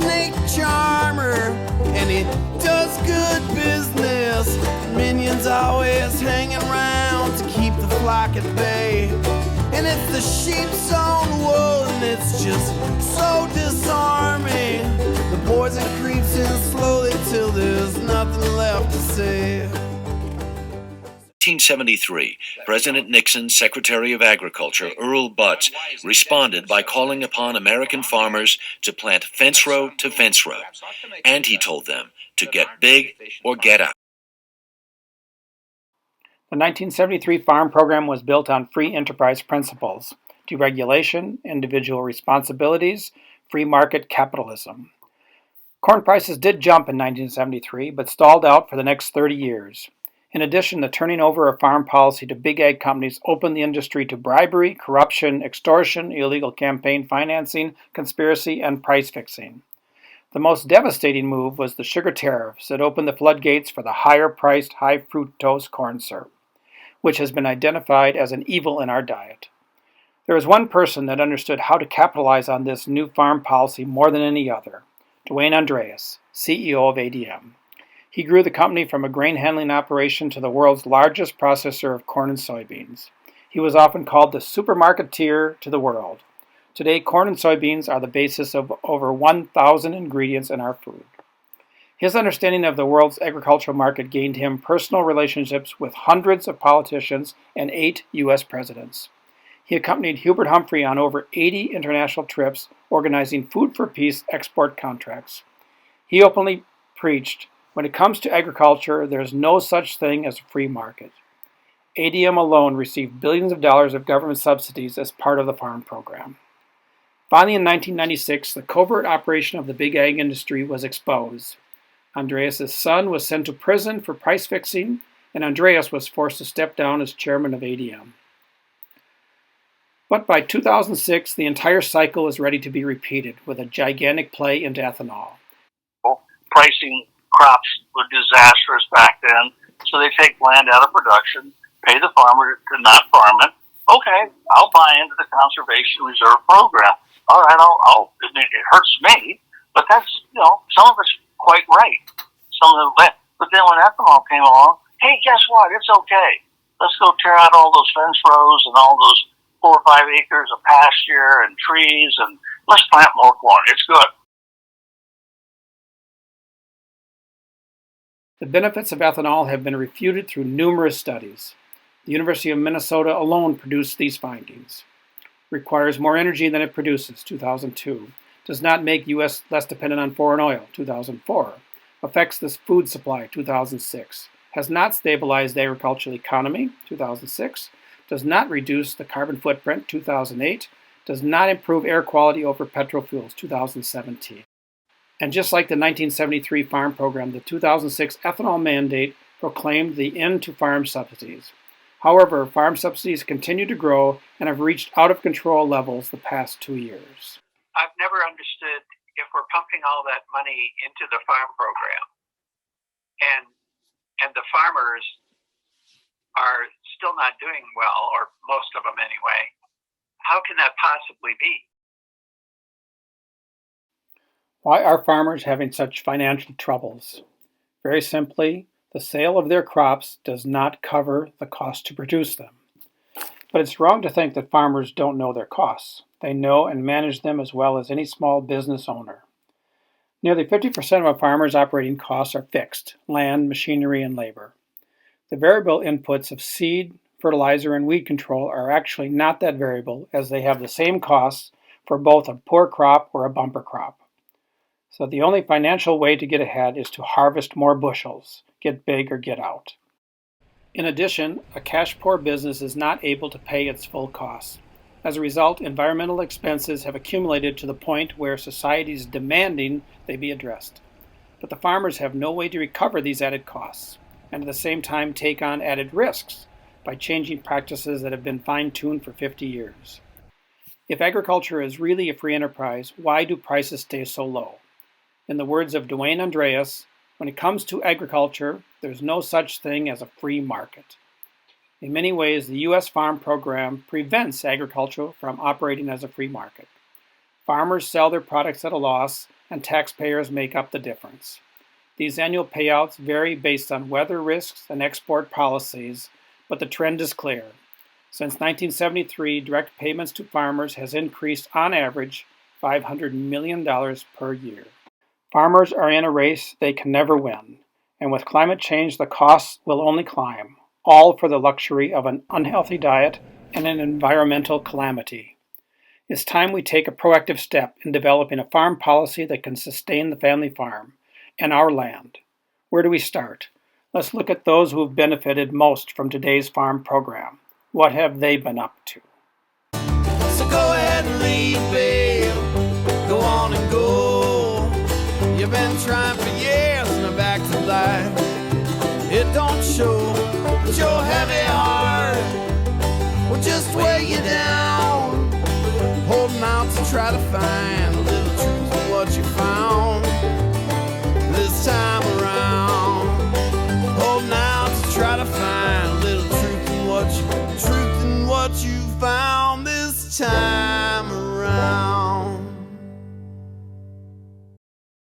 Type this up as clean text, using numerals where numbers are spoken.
snake charmer, and he does good business. Minions always hanging around to keep the flock at bay. And it's the sheep's own wool, and it's just so disarming. The poison creeps in slowly till there's nothing left to say. 1973, President Nixon's Secretary of Agriculture, Earl Butz, responded by calling upon American farmers to plant fence row to fence row, and he told them to get big or get out. The 1973 farm program was built on free enterprise principles: deregulation, individual responsibilities, free market capitalism. Corn prices did jump in 1973, but stalled out for the next 30 years. In addition, the turning over of farm policy to big ag companies opened the industry to bribery, corruption, extortion, illegal campaign financing, conspiracy, and price fixing. The most devastating move was the sugar tariffs that opened the floodgates for the higher-priced, high-fructose corn syrup, which has been identified as an evil in our diet. There is one person that understood how to capitalize on this new farm policy more than any other: Duane Andreas, CEO of ADM. He grew the company from a grain handling operation to the world's largest processor of corn and soybeans. He was often called the supermarketeer to the world. Today, corn and soybeans are the basis of over 1,000 ingredients in our food. His understanding of the world's agricultural market gained him personal relationships with hundreds of politicians and 8 U.S. presidents. He accompanied Hubert Humphrey on over 80 international trips, organizing Food for Peace export contracts. He openly preached, "When it comes to agriculture, there is no such thing as a free market." ADM alone received billions of dollars of government subsidies as part of the farm program. Finally, in 1996, the covert operation of the big ag industry was exposed. Andreas' son was sent to prison for price fixing, and Andreas was forced to step down as chairman of ADM. But by 2006, the entire cycle was ready to be repeated with a gigantic play into ethanol. Pricing crops were disastrous back then, so they take land out of production, pay the farmer to not farm it. Okay, I'll buy into the conservation reserve program. All right, it hurts me, but that's, some of it's quite right. But then when ethanol came along, hey, guess what? It's okay. Let's go tear out all those fence rows and all those 4 or 5 acres of pasture and trees, and let's plant more corn. It's good. The benefits of ethanol have been refuted through numerous studies. The University of Minnesota alone produced these findings. Requires more energy than it produces, 2002. Does not make U.S. less dependent on foreign oil, 2004. Affects the food supply, 2006. Has not stabilized the agricultural economy, 2006. Does not reduce the carbon footprint, 2008. Does not improve air quality over petrol fuels, 2017. And just like the 1973 farm program, the 2006 ethanol mandate proclaimed the end to farm subsidies. However, farm subsidies continue to grow and have reached out of control levels the past 2 years. I've never understood if we're pumping all that money into the farm program and the farmers are still not doing well, or most of them anyway. How can that possibly be? Why are farmers having such financial troubles? Very simply, the sale of their crops does not cover the cost to produce them. But it's wrong to think that farmers don't know their costs. They know and manage them as well as any small business owner. Nearly 50% of a farmer's operating costs are fixed: land, machinery, and labor. The variable inputs of seed, fertilizer, and weed control are actually not that variable, as they have the same costs for both a poor crop or a bumper crop. So the only financial way to get ahead is to harvest more bushels, get big or get out. In addition, a cash-poor business is not able to pay its full costs. As a result, environmental expenses have accumulated to the point where society is demanding they be addressed. But the farmers have no way to recover these added costs, and at the same time take on added risks by changing practices that have been fine-tuned for 50 years. If agriculture is really a free enterprise, why do prices stay so low? In the words of Duane Andreas, when it comes to agriculture, there's no such thing as a free market. In many ways, the U.S. farm program prevents agriculture from operating as a free market. Farmers sell their products at a loss, and taxpayers make up the difference. These annual payouts vary based on weather risks and export policies, but the trend is clear. Since 1973, direct payments to farmers has increased on average $500 million per year. Farmers are in a race they can never win, and with climate change the costs will only climb, all for the luxury of an unhealthy diet and an environmental calamity. It's time we take a proactive step in developing a farm policy that can sustain the family farm and our land. Where do we start? Let's look at those who have benefited most from today's farm program. What have they been up to? So go ahead and lead, babe. Go on and go. You've been trying for years and are back to life. It don't show, but your heavy heart will just weigh you down. Holding out to try to find a little truth in what you found this time around. Holding out to try to find a little truth in what you found this time.